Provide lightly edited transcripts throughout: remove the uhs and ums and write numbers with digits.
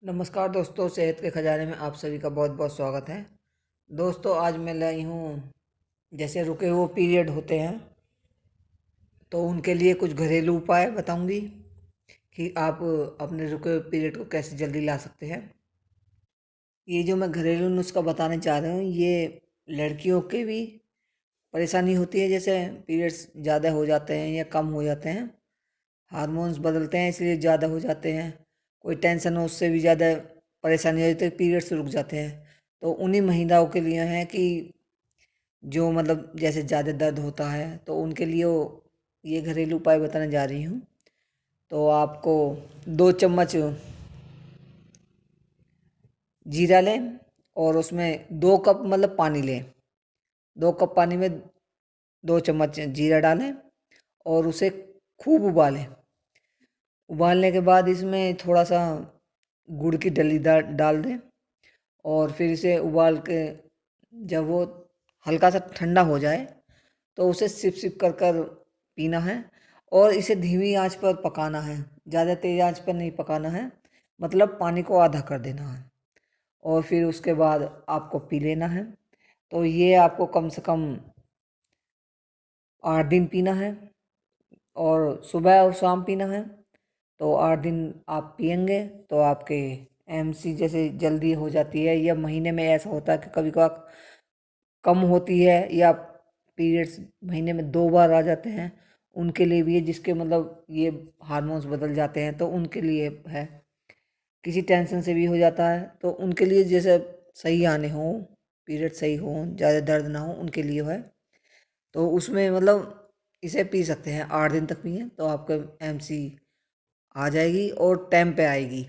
नमस्कार दोस्तों, सेहत के खजाने में आप सभी का बहुत बहुत स्वागत है। दोस्तों, आज मैं लाई हूँ, जैसे रुके हुए पीरियड होते हैं तो उनके लिए कुछ घरेलू उपाय बताऊंगी कि आप अपने रुके हुए पीरियड को कैसे जल्दी ला सकते हैं। ये जो मैं घरेलू नुस्खा बताने चाह रहा हूँ, ये लड़कियों के भी परेशानी होती है, जैसे पीरियड्स ज़्यादा हो जाते हैं या कम हो जाते हैं, हार्मोन्स बदलते हैं इसलिए ज़्यादा हो जाते हैं, कोई टेंशन हो उससे भी ज़्यादा परेशानी हो जाती है, पीरियड्स रुक जाते हैं। तो उन्हीं महिलाओं के लिए है कि जो मतलब जैसे ज़्यादा दर्द होता है तो उनके लिए ये घरेलू उपाय बताने जा रही हूँ। तो आपको 2 चम्मच जीरा लें और उसमें 2 कप मतलब पानी लें। 2 कप पानी में 2 चम्मच जीरा डालें और उसे खूब उबालें। उबालने के बाद इसमें थोड़ा सा गुड़ की डली डाल दें और फिर इसे उबाल के जब वो हल्का सा ठंडा हो जाए तो उसे सिप सिप कर कर पीना है। और इसे धीमी आंच पर पकाना है, ज़्यादा तेज़ आंच पर नहीं पकाना है, मतलब पानी को आधा कर देना है और फिर उसके बाद आपको पी लेना है। तो ये आपको कम से कम 8 दिन पीना है और सुबह और शाम पीना है। तो 8 दिन आप पियेंगे तो आपके एमसी जैसे जल्दी हो जाती है, या महीने में ऐसा होता है कि कभी कभार कम होती है, या पीरियड्स महीने में 2 बार आ जाते हैं, उनके लिए भी है, जिसके मतलब ये हार्मोन्स बदल जाते हैं तो उनके लिए है। किसी टेंशन से भी हो जाता है तो उनके लिए, जैसे सही आने हों, पीरियड सही हो, ज़्यादा दर्द ना हो, उनके लिए है। तो उसमें मतलब इसे पी सकते हैं, 8 दिन तक पिए तो आपका एमसी आ जाएगी और टाइम पे आएगी,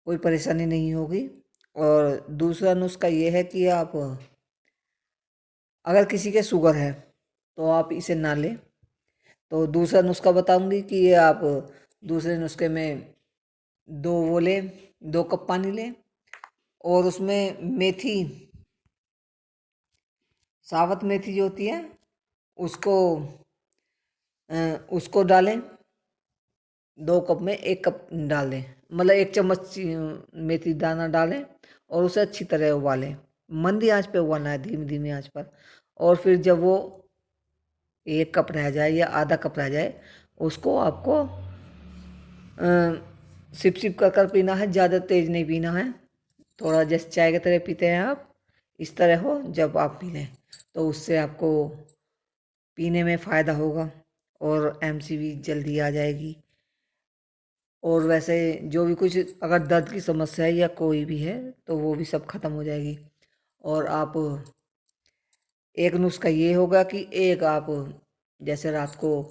कोई परेशानी नहीं होगी। और दूसरा नुस्खा ये है कि आप अगर किसी के शुगर है तो आप इसे ना लें। तो दूसरा नुस्खा बताऊंगी कि ये आप दूसरे नुस्खे में दो वो लें, 2 कप पानी लें और उसमें मेथी, साबुत मेथी जो होती है उसको उसको डालें। 2 कप में 1 कप डाल दें, मतलब 1 चम्मच मेथी दाना डालें और उसे अच्छी तरह उबालें। मंदी आंच पे उबालना है, धीमी धीमी आंच पर। और फिर जब वो 1 कप रह जाए या आधा कप रह जाए, उसको आपको सिप सिप कर कर पीना है, ज़्यादा तेज़ नहीं पीना है, थोड़ा जैसे चाय की तरह पीते हैं आप, इस तरह हो जब आप पी लें तो उससे आपको पीने में फ़ायदा होगा और एमसी भी जल्दी आ जाएगी। और वैसे जो भी कुछ अगर दर्द की समस्या है या कोई भी है तो वो भी सब खत्म हो जाएगी। और आप एक नुस्खा ये होगा कि एक आप जैसे रात को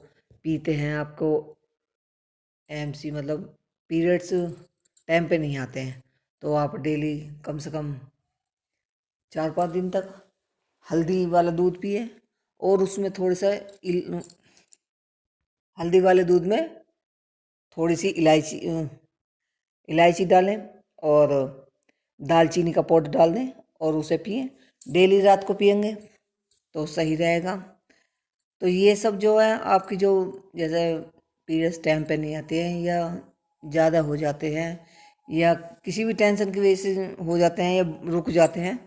पीते हैं, आपको एमसी मतलब पीरियड्स टाइम पे नहीं आते हैं, तो आप डेली कम से कम 4-5 दिन तक हल्दी वाला दूध पिए और उसमें थोड़ी सा हल्दी वाले दूध में थोड़ी सी इलायची डालें और दालचीनी का पाउडर डाल दें और उसे पिएं। डेली रात को पिएंगे तो सही रहेगा। तो ये सब जो है आपकी जो जैसे पीरियड्स टाइम पे नहीं आते हैं या ज़्यादा हो जाते हैं या किसी भी टेंशन की वजह से हो जाते हैं या रुक जाते हैं,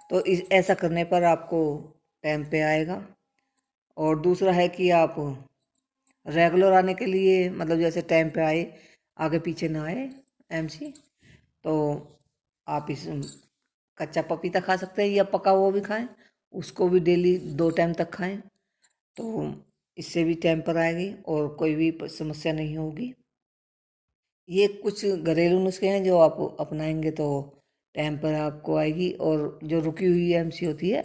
तो ऐसा करने पर आपको टाइम पे आएगा। और दूसरा है कि आप रेगुलर आने के लिए, मतलब जैसे टाइम पे आए, आगे पीछे ना आए एमसी, तो आप इस कच्चा पपीता खा सकते हैं या पका हुआ भी खाएं, उसको भी डेली 2 टाइम तक खाएं तो इससे भी टाइम पर आएगी और कोई भी समस्या नहीं होगी। ये कुछ घरेलू नुस्खे हैं जो आप अपनाएंगे तो टाइम पर आपको आएगी और जो रुकी हुई एमसी होती है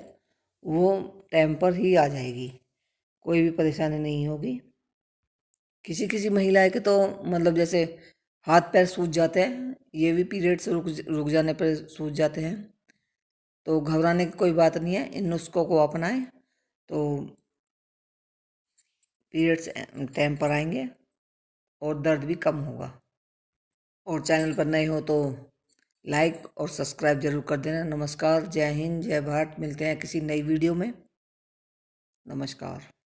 वो टाइम पर ही आ जाएगी, कोई भी परेशानी नहीं होगी। किसी किसी महिलाएं के तो मतलब जैसे हाथ पैर सूज जाते हैं, ये भी पीरियड्स रुक जाने पर सूज जाते हैं, तो घबराने की कोई बात नहीं है, इन नुस्खों को अपनाएं तो पीरियड्स टाइम पर आएंगे और दर्द भी कम होगा। और चैनल पर नए हो तो लाइक और सब्सक्राइब जरूर कर देना। नमस्कार, जय हिंद, जय भारत। मिलते हैं किसी नई वीडियो में। नमस्कार।